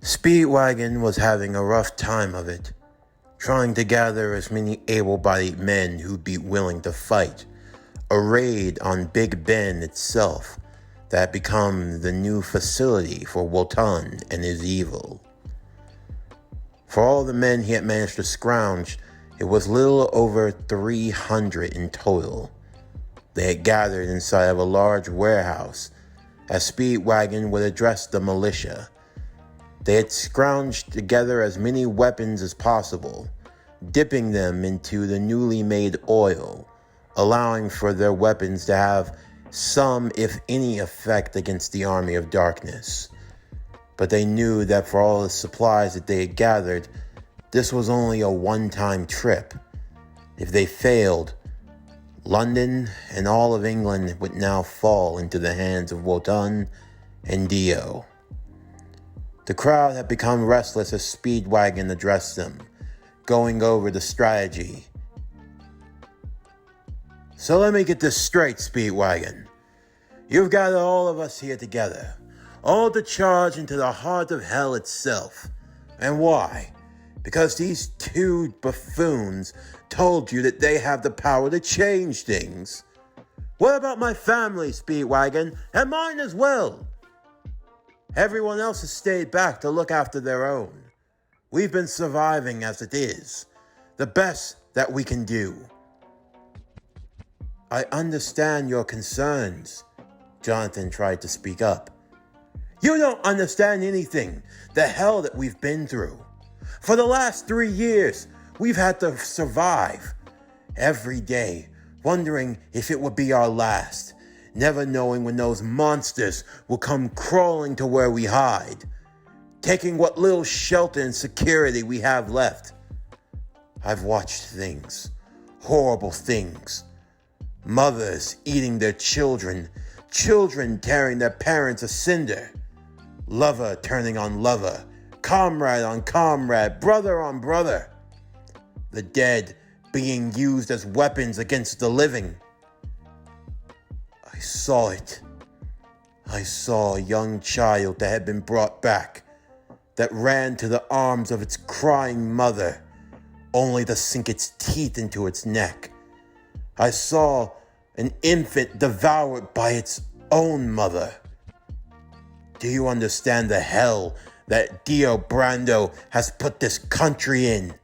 Speedwagon was having a rough time of it, trying to gather as many able-bodied men who'd be willing to fight a raid on Big Ben itself that had become the new facility for Wotan and his evil. For all the men he had managed to scrounge, it was little over 300 in total. They had gathered inside of a large warehouse as Speedwagon would address the militia. They had scrounged together as many weapons as possible, dipping them into the newly made oil, allowing for their weapons to have some, if any, effect against the army of darkness. But they knew that for all the supplies that they had gathered, this was only a one-time trip. If they failed, London and all of England would now fall into the hands of Wotan and Dio. The crowd had become restless as Speedwagon addressed them, going over the strategy. So let me get this straight, Speedwagon. You've gathered all of us here together, all to charge into the heart of hell itself. And why? Because these two buffoons told you that they have the power to change things. What about my family, Speedwagon, and mine as well? Everyone else has stayed back to look after their own. We've been surviving as it is, the best that we can do. I understand your concerns, Jonathan tried to speak up. You don't understand anything, the hell that we've been through. For the last 3 years, we've had to survive. Every day, wondering if it would be our last. Never knowing when those monsters will come crawling to where we hide, taking what little shelter and security we have left. I've watched things, horrible things. Mothers eating their children, children tearing their parents asunder, lover turning on lover, comrade on comrade, brother on brother. The dead being used as weapons against the living. I saw it. I saw a young child that had been brought back, that ran to the arms of its crying mother, only to sink its teeth into its neck. I saw an infant devoured by its own mother. Do you understand the hell that Dio Brando has put this country in?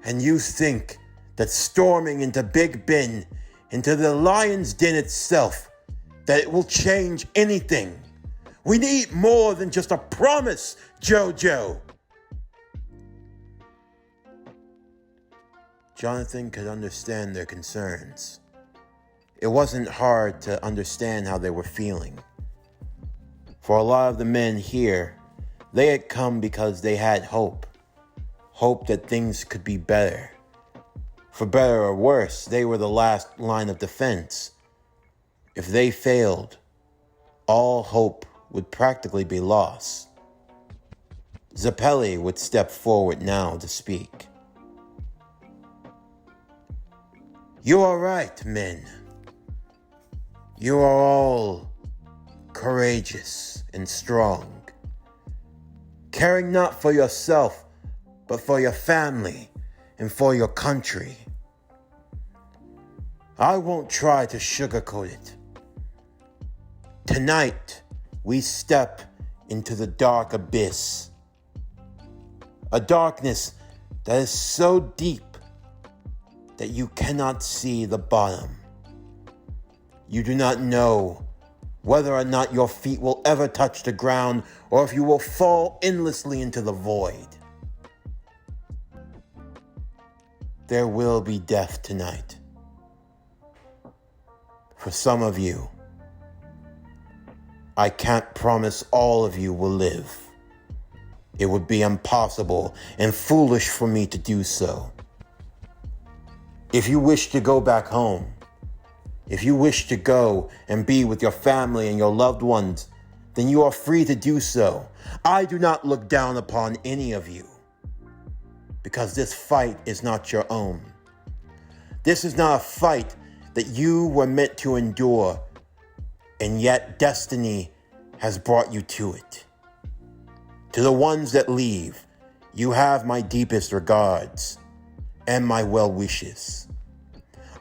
And you think that storming into Big Ben, into the lion's den itself, that it will change anything? We need more than just a promise, JoJo. Jonathan could understand their concerns. It wasn't hard to understand how they were feeling. For a lot of the men here, they had come because they had hope. Hope that things could be better. For better or worse, they were the last line of defense. If they failed, all hope would practically be lost. Zepelli would step forward now to speak. You are right, men. You are all courageous and strong, caring not for yourself, but for your family and for your country. I won't try to sugarcoat it. Tonight, we step into the dark abyss. A darkness that is so deep that you cannot see the bottom. You do not know whether or not your feet will ever touch the ground or if you will fall endlessly into the void. There will be death tonight. For some of you, I can't promise all of you will live. It would be impossible and foolish for me to do so. If you wish to go back home, if you wish to go and be with your family and your loved ones, then you are free to do so. I do not look down upon any of you, because this fight is not your own. This is not a fight that you were meant to endure, and yet destiny has brought you to it. To the ones that leave, you have my deepest regards and my well wishes.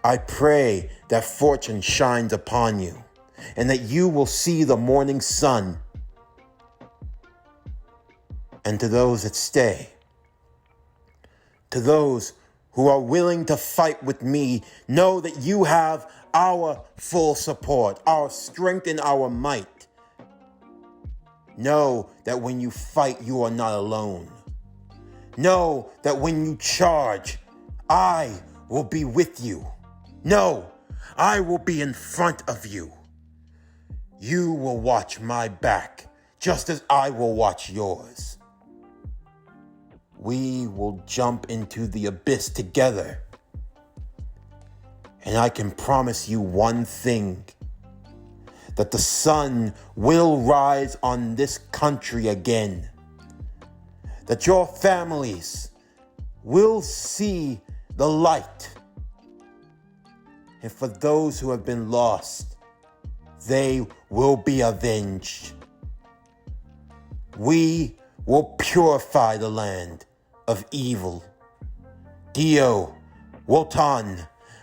I pray that fortune shines upon you and that you will see the morning sun. And to those that stay, to those who are willing to fight with me, know that you have our full support, our strength and our might. Know that when you fight, you are not alone. Know that when you charge, I will be with you. No, I will be in front of you. You will watch my back, just as I will watch yours. We will jump into the abyss together. And I can promise you one thing, that the sun will rise on this country again. That your families will see the light. And for those who have been lost, they will be avenged. We will purify the land of evil. Dio, Wotan,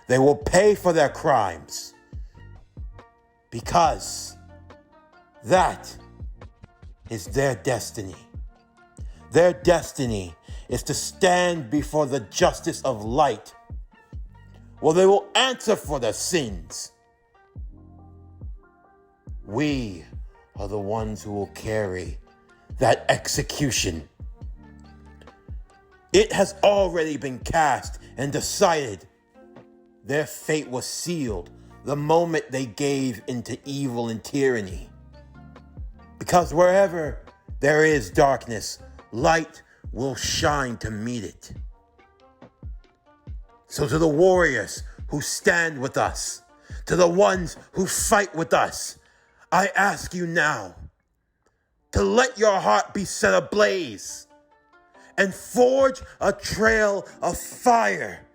they will pay for their crimes. Because that is their destiny. Their destiny is to stand before the justice of light, where they will answer for their sins. We are the ones who will carry that execution. It has already been cast and decided. Their fate was sealed the moment they gave into evil and tyranny. Because wherever there is darkness, light will shine to meet it. So to the warriors who stand with us, to the ones who fight with us, I ask you now to let your heart be set ablaze and forge a trail of fire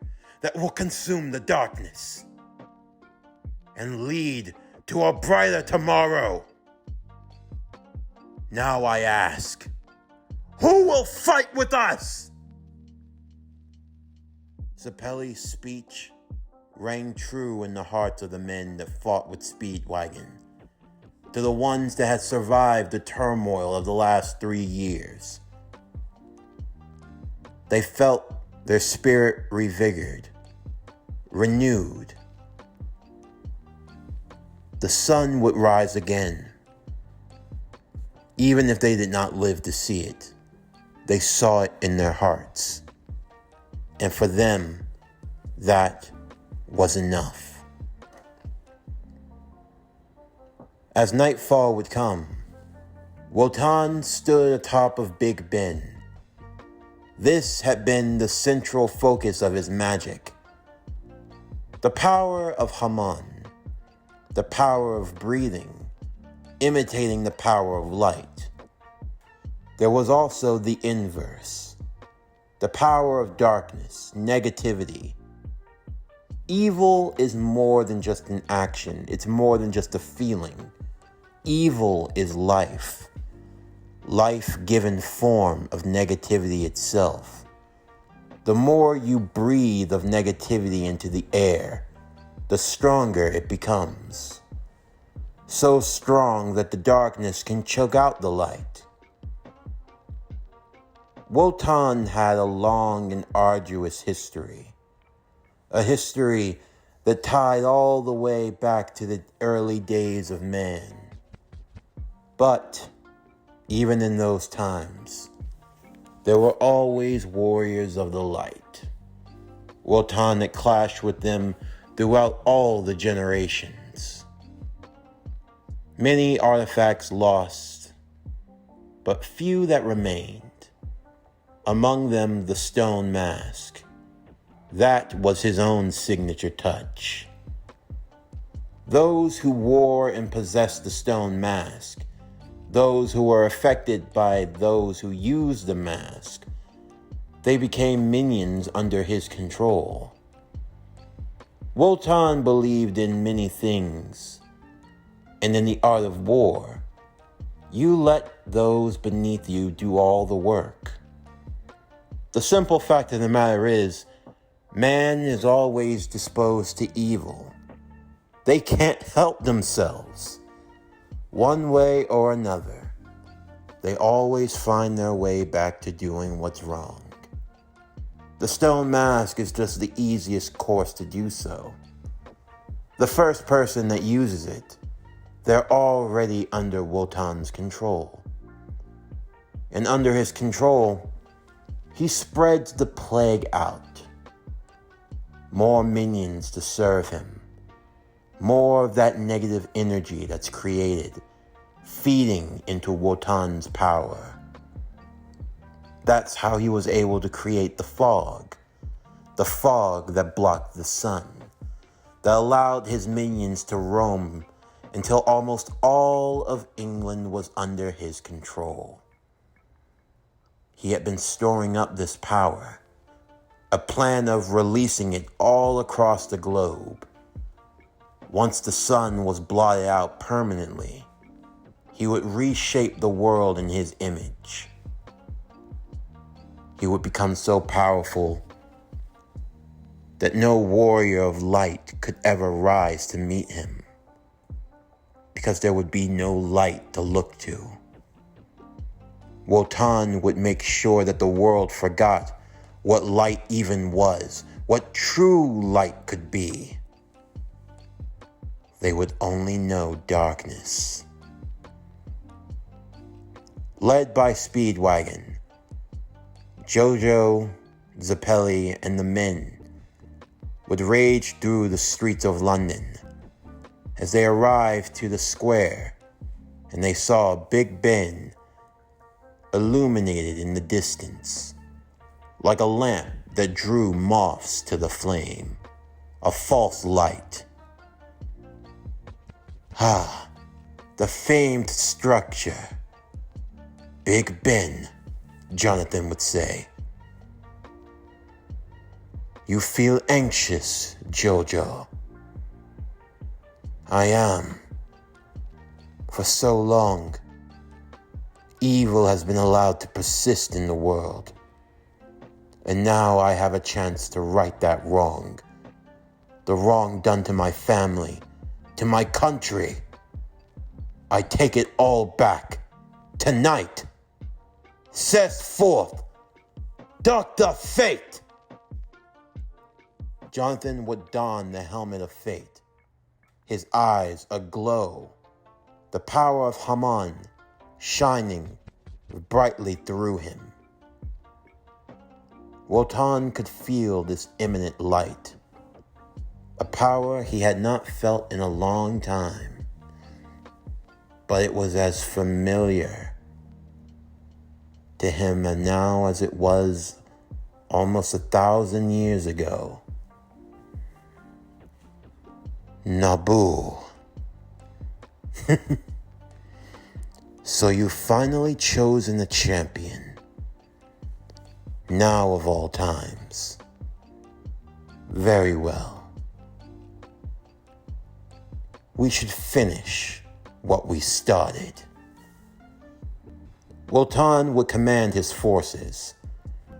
that will consume the darkness and lead to a brighter tomorrow. Now I ask, who will fight with us? Zepelli's speech rang true in the hearts of the men that fought with Speedwagon, to the ones that had survived the turmoil of the last 3 years. They felt their spirit revigored, renewed. The sun would rise again. Even if they did not live to see it, they saw it in their hearts. And for them, that was enough. As nightfall would come, Wotan stood atop of Big Ben. This had been the central focus of his magic. The power of Haman, the power of breathing, imitating the power of light. There was also the inverse, the power of darkness, negativity. Evil is more than just an action. It's more than just a feeling. Evil is life. Life given form of negativity itself. The more you breathe of negativity into the air, the stronger it becomes. So strong that the darkness can choke out the light. Wotan had a long and arduous history. A history that tied all the way back to the early days of man. But even in those times, there were always warriors of the light. Wotan had clashed with them throughout all the generations. Many artifacts lost, but few that remained. Among them, the stone mask. That was his own signature touch. Those who wore and possessed the stone mask, those who were affected by those who used the mask, they became minions under his control. Wotan believed in many things, and in the art of war, You let those beneath you do all the work. The simple fact of the matter is, man is always disposed to evil. They can't help themselves. One way or another, they always find their way back to doing what's wrong. The stone mask is just the easiest course to do so. The first person that uses it, they're already under Wotan's control. And under his control, he spreads the plague out. More minions to serve him. More of that negative energy that's created, feeding into Wotan's power. That's how he was able to create the fog that blocked the sun, that allowed his minions to roam until almost all of England was under his control. He had been storing up this power, a plan of releasing it all across the globe. Once the sun was blotted out permanently, he would reshape the world in his image. He would become so powerful that no warrior of light could ever rise to meet him, because there would be no light to look to. Wotan would make sure that the world forgot what light even was, what true light could be. They would only know darkness. Led by Speedwagon, JoJo, Zepelli, and the men would rage through the streets of London as they arrived to the square and they saw Big Ben illuminated in the distance, like a lamp that drew moths to the flame, a false light. The famed structure. Big Ben, Jonathan would say. You feel anxious, Jojo. I am. For so long, evil has been allowed to persist in the world. And now I have a chance to right that wrong. The wrong done to my family, to my country. I take it all back. Tonight. Says forth, Dr. Fate. Jonathan would don the helmet of fate, his eyes aglow, the power of Haman shining brightly through him. Wotan could feel this imminent light, a power he had not felt in a long time, but it was as familiar to him now as it was almost 1,000 years ago. Nabu. So you've finally chosen a champion. Now of all times. Very well. We should finish what we started. Wotan would command his forces,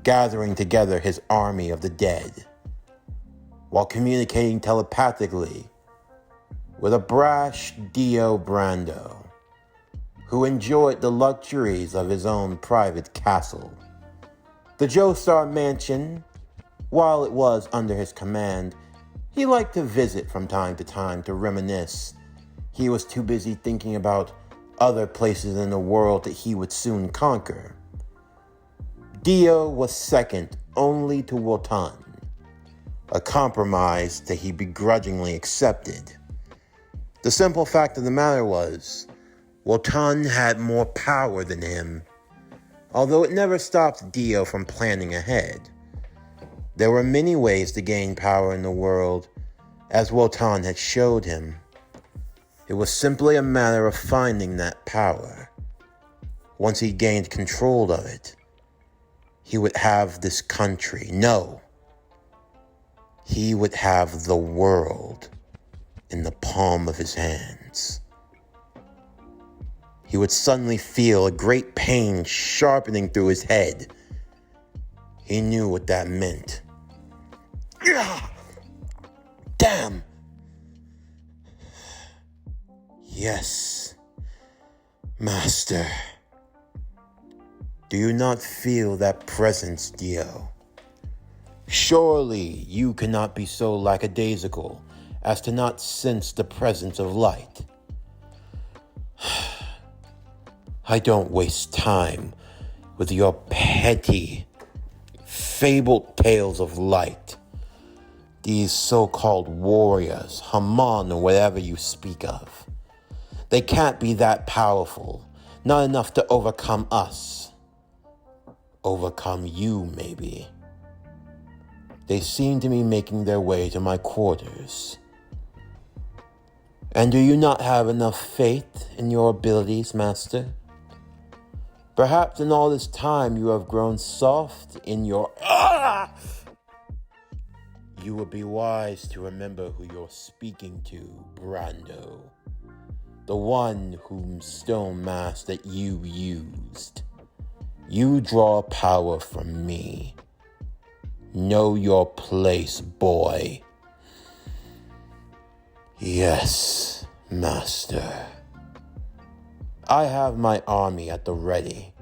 gathering together his army of the dead, while communicating telepathically with a brash Dio Brando, who enjoyed the luxuries of his own private castle. The Joestar mansion, while it was under his command, he liked to visit from time to time to reminisce. He was too busy thinking about other places in the world that he would soon conquer. Dio was second only to Wotan, a compromise that he begrudgingly accepted. The simple fact of the matter was, Wotan had more power than him, although it never stopped Dio from planning ahead. There were many ways to gain power in the world, as Wotan had showed him. It was simply a matter of finding that power. Once he gained control of it, he would have this country. No, he would have the world in the palm of his hands. he would suddenly feel a great pain sharpening through his head. He knew what that meant. Damn! Yes, Master. Do you not feel that presence, Dio? Surely you cannot be so lackadaisical as to not sense the presence of light. I don't waste time with your petty, fabled tales of light. These so-called warriors, Haman or whatever you speak of, they can't be that powerful, not enough to overcome us. Overcome you, maybe. They seem to be making their way to my quarters. And do you not have enough faith in your abilities, Master? Perhaps in all this time you have grown soft in your... You would be wise to remember who you're speaking to, Brando. The one whom stone mask that you used. You draw power from me. Know your place, boy. Yes, Master. I have my army at the ready.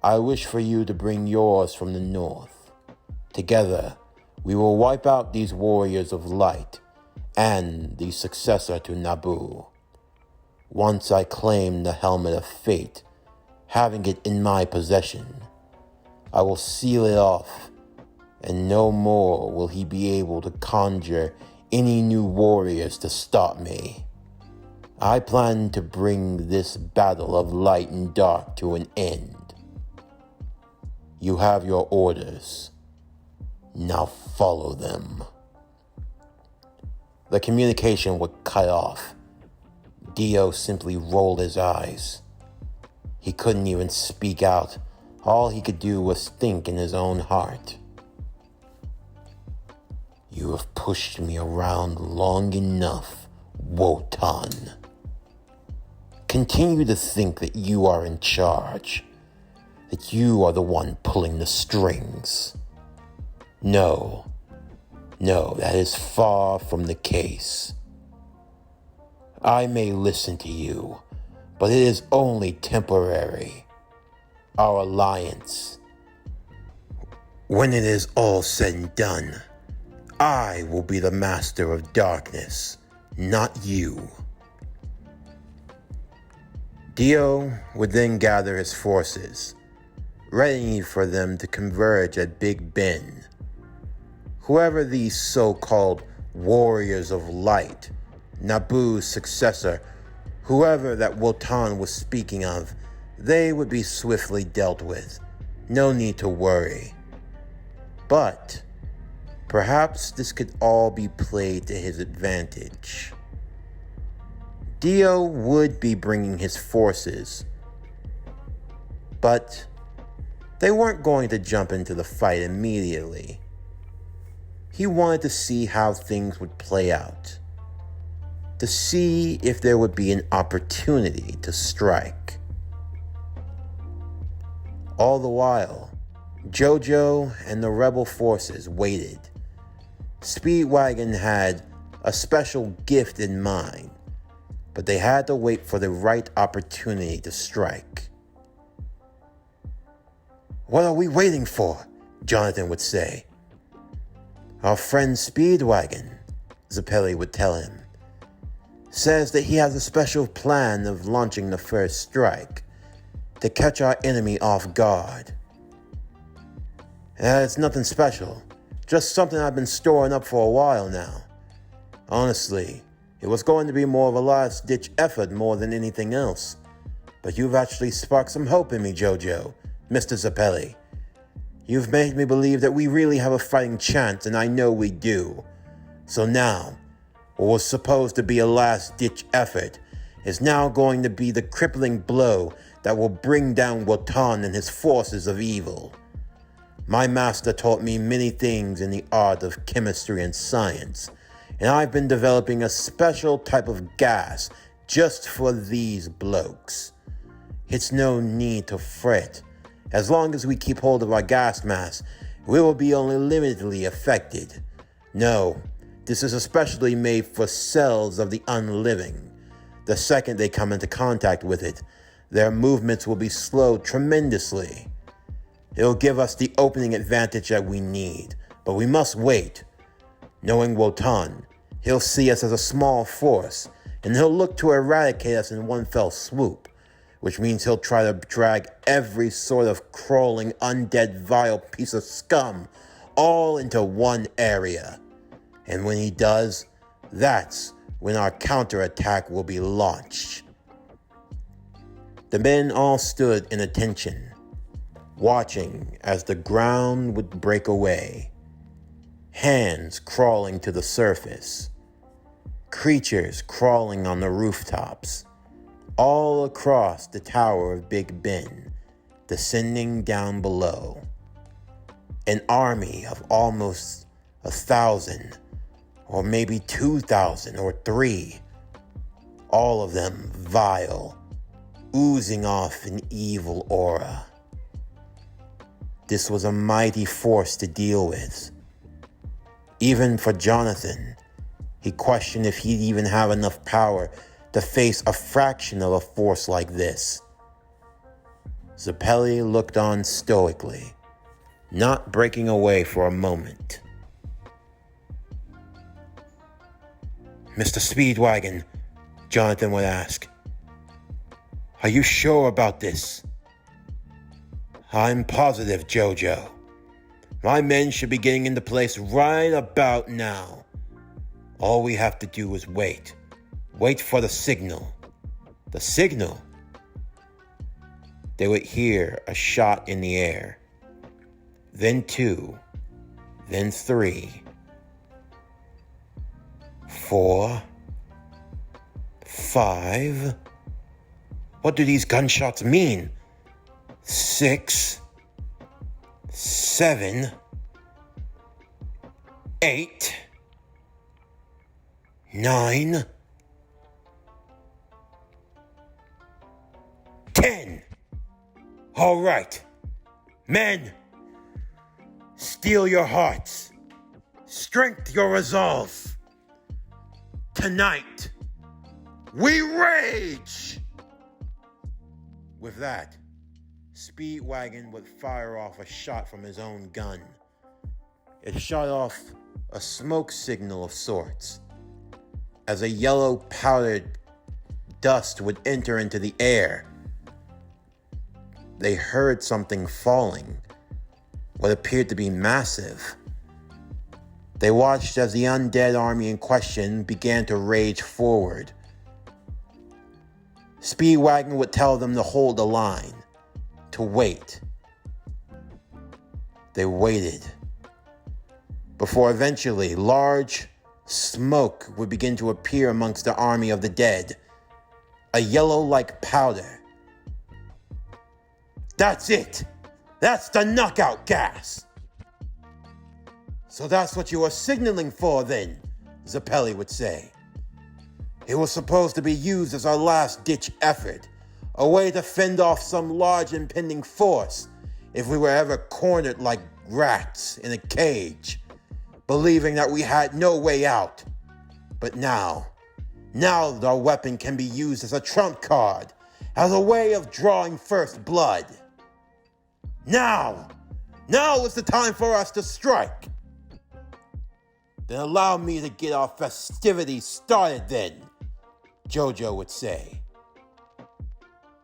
I wish for you to bring yours from the north. Together, we will wipe out these warriors of light and the successor to Nabu. Once I claim the helmet of fate, having it in my possession, I will seal it off, and no more will he be able to conjure any new warriors to stop me. I plan to bring this battle of light and dark to an end. You have your orders. Now follow them. The communication would cut off. Dio simply rolled his eyes. He couldn't even speak out. All he could do was think in his own heart. You have pushed me around long enough, Wotan. Continue to think that you are in charge, that you are the one pulling the strings. No, that is far from the case. I may listen to you, but it is only temporary. Our alliance, when it is all said and done, I will be the master of darkness, not you. Dio would then gather his forces, ready for them to converge at Big Ben. Whoever these so-called warriors of light, Nabu's successor, whoever that Wotan was speaking of, they would be swiftly dealt with. No need to worry. But perhaps this could all be played to his advantage. Dio would be bringing his forces, but they weren't going to jump into the fight immediately. He wanted to see how things would play out, to see if there would be an opportunity to strike. All the while, JoJo and the rebel forces waited. Speedwagon had a special gift in mind, but they had to wait for the right opportunity to strike. What are we waiting for? Jonathan would say. Our friend Speedwagon, Zepelli would tell him, says that he has a special plan of launching the first strike to catch our enemy off guard. It's nothing special, just something I've been storing up for a while now. Honestly, it was going to be more of a last-ditch effort more than anything else. But you've actually sparked some hope in me, JoJo, Mr. Zepelli. You've made me believe that we really have a fighting chance, and I know we do. So now, what was supposed to be a last-ditch effort is now going to be the crippling blow that will bring down Wotan and his forces of evil. My master taught me many things in the art of chemistry and science, and I've been developing a special type of gas just for these blokes. It's no need to fret. As long as we keep hold of our gas mask, we will be only limitedly affected. No, this is especially made for cells of the unliving. The second they come into contact with it, their movements will be slowed tremendously. It'll give us the opening advantage that we need, but we must wait. Knowing Wotan, he'll see us as a small force, and he'll look to eradicate us in one fell swoop, which means he'll try to drag every sort of crawling, undead, vile piece of scum all into one area. And when he does, that's when our counterattack will be launched. The men all stood in attention, watching as the ground would break away, hands crawling to the surface, creatures crawling on the rooftops, all across the Tower of Big Ben, descending down below. An army of almost 1,000, or maybe 2,000 or 3, all of them vile, oozing off an evil aura. This was a mighty force to deal with. Even for Jonathan, he questioned if he'd even have enough power to face a fraction of a force like this. Zepelli looked on stoically, not breaking away for a moment. "Mr. Speedwagon," Jonathan would ask, "are you sure about this?" "I'm positive, JoJo. My men should be getting into place right about now. All we have to do is wait. Wait for the signal." "The signal?" They would hear a shot in the air. Then 2. Then 3. 4. 5. What do these gunshots mean? 6. 7. 8. 9. 10. All right. Men, steel your hearts. Strength your resolve. Tonight, we rage! With that, Speedwagon would fire off a shot from his own gun. It shot off a smoke signal of sorts, as a yellow powdered dust would enter into the air. They heard something falling, what appeared to be massive. They watched as the undead army in question began to rage forward. Speedwagon would tell them to hold the line, to wait. They waited, before eventually large smoke would begin to appear amongst the army of the dead, a yellow-like powder. "That's it! That's the knockout gas!" "So that's what you were signaling for then," Zepelli would say. "It was supposed to be used as our last-ditch effort, a way to fend off some large impending force if we were ever cornered like rats in a cage, believing that we had no way out. But now our weapon can be used as a trump card, as a way of drawing first blood. Now is the time for us to strike. Then allow me to get our festivities started then," JoJo would say.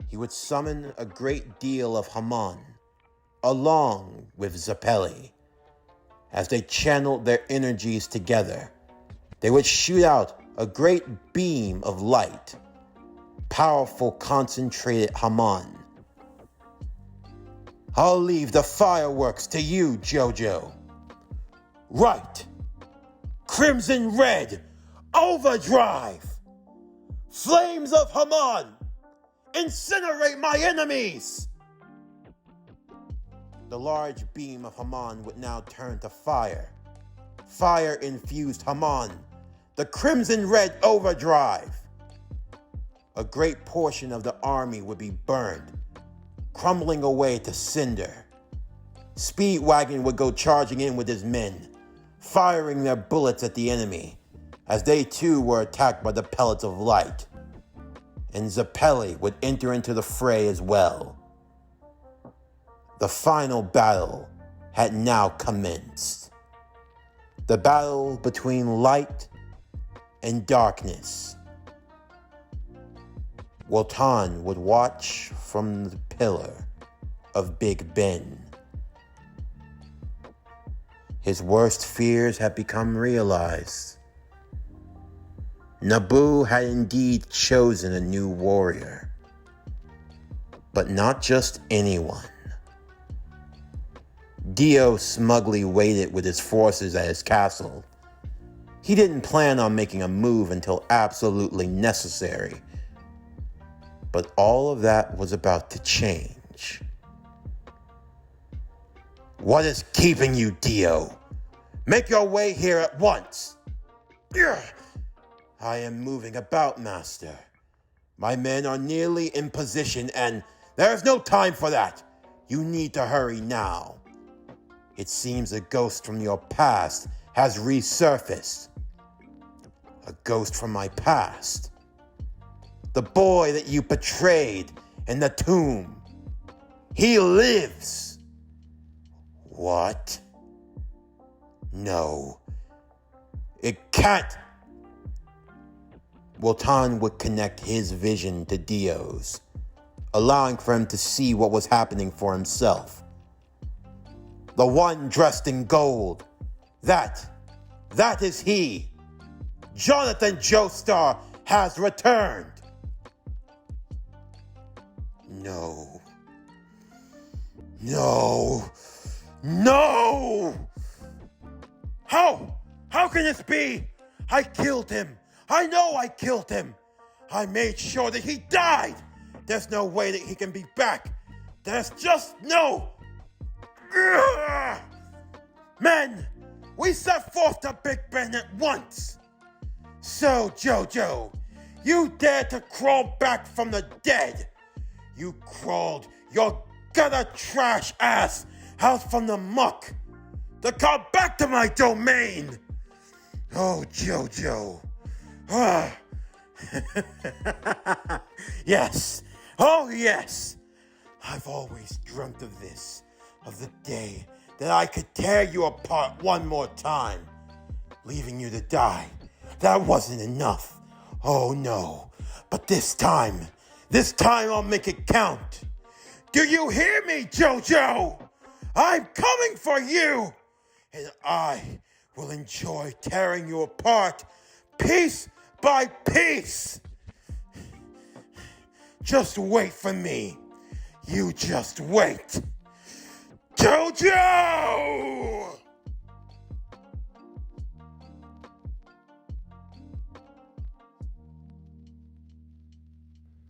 He would summon a great deal of Haman, along with Zepelli. As they channeled their energies together, they would shoot out a great beam of light, powerful concentrated Haman. "I'll leave the fireworks to you, JoJo." "Right! Crimson Red, overdrive! Flames of Haman, incinerate my enemies!" The large beam of Haman would now turn to fire. Fire-infused Haman, the Crimson Red overdrive. A great portion of the army would be burned, crumbling away to cinder. Speedwagon would go charging in with his men, firing their bullets at the enemy, as they too were attacked by the pellets of light. And Zepelli would enter into the fray as well. The final battle had now commenced. The battle between light and darkness. Wotan would watch from the pillar of Big Ben. His worst fears had become realized. Naboo had indeed chosen a new warrior, but not just anyone. Dio smugly waited with his forces at his castle. He didn't plan on making a move until absolutely necessary, but all of that was about to change. What is keeping you, Dio? Make your way here at once. I am moving about, Master. My men are nearly in position and there is no time for that. You need to hurry now. It seems a ghost from your past has resurfaced. A ghost from my past. The boy that you betrayed in the tomb. He lives. What? No. It can't. Wotan would connect his vision to Dio's, allowing for him to see what was happening for himself. The one dressed in gold. That is he. Jonathan Joestar has returned. No. How can this be? I killed him. I know I killed him. I made sure that he died. There's no way that he can be back. There's just no... Men, we set forth to Big Ben at once. So, JoJo, you dared to crawl back from the dead. You crawled your gutter trash ass out from the muck to come back to my domain. Oh, JoJo. Yes. Oh, yes. I've always dreamt of this, of the day that I could tear you apart one more time, leaving you to die. That wasn't enough. Oh, no. But this time I'll make it count. Do you hear me, JoJo? I'm coming for you, and I will enjoy tearing you apart piece by piece. Just wait for me. You just wait. JoJo!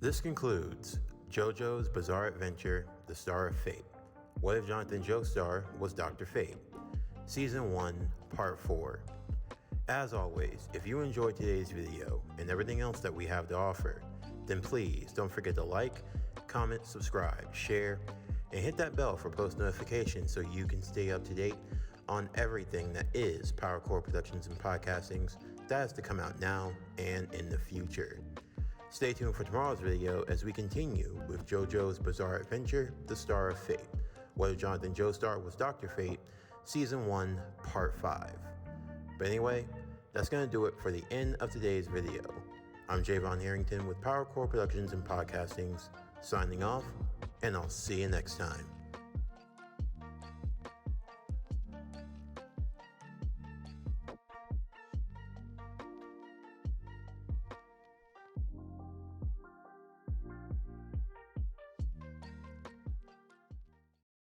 This concludes JoJo's Bizarre Adventure, The Star of Fate. What if Jonathan Joestar was Dr. Fate? Season 1, Part 4. As always, if you enjoyed today's video and everything else that we have to offer, then please don't forget to like, comment, subscribe, share, and hit that bell for post notifications so you can stay up to date on everything that is PowerCore Productions and Podcastings that has to come out now and in the future. Stay tuned for tomorrow's video as we continue with JoJo's Bizarre Adventure, The Star of Fate. What if Jonathan Joestar was Dr. Fate? Season 1, Part 5. But anyway, that's going to do it for the end of today's video. I'm Javon Harrington with PowerCore Productions and Podcastings, signing off, and I'll see you next time.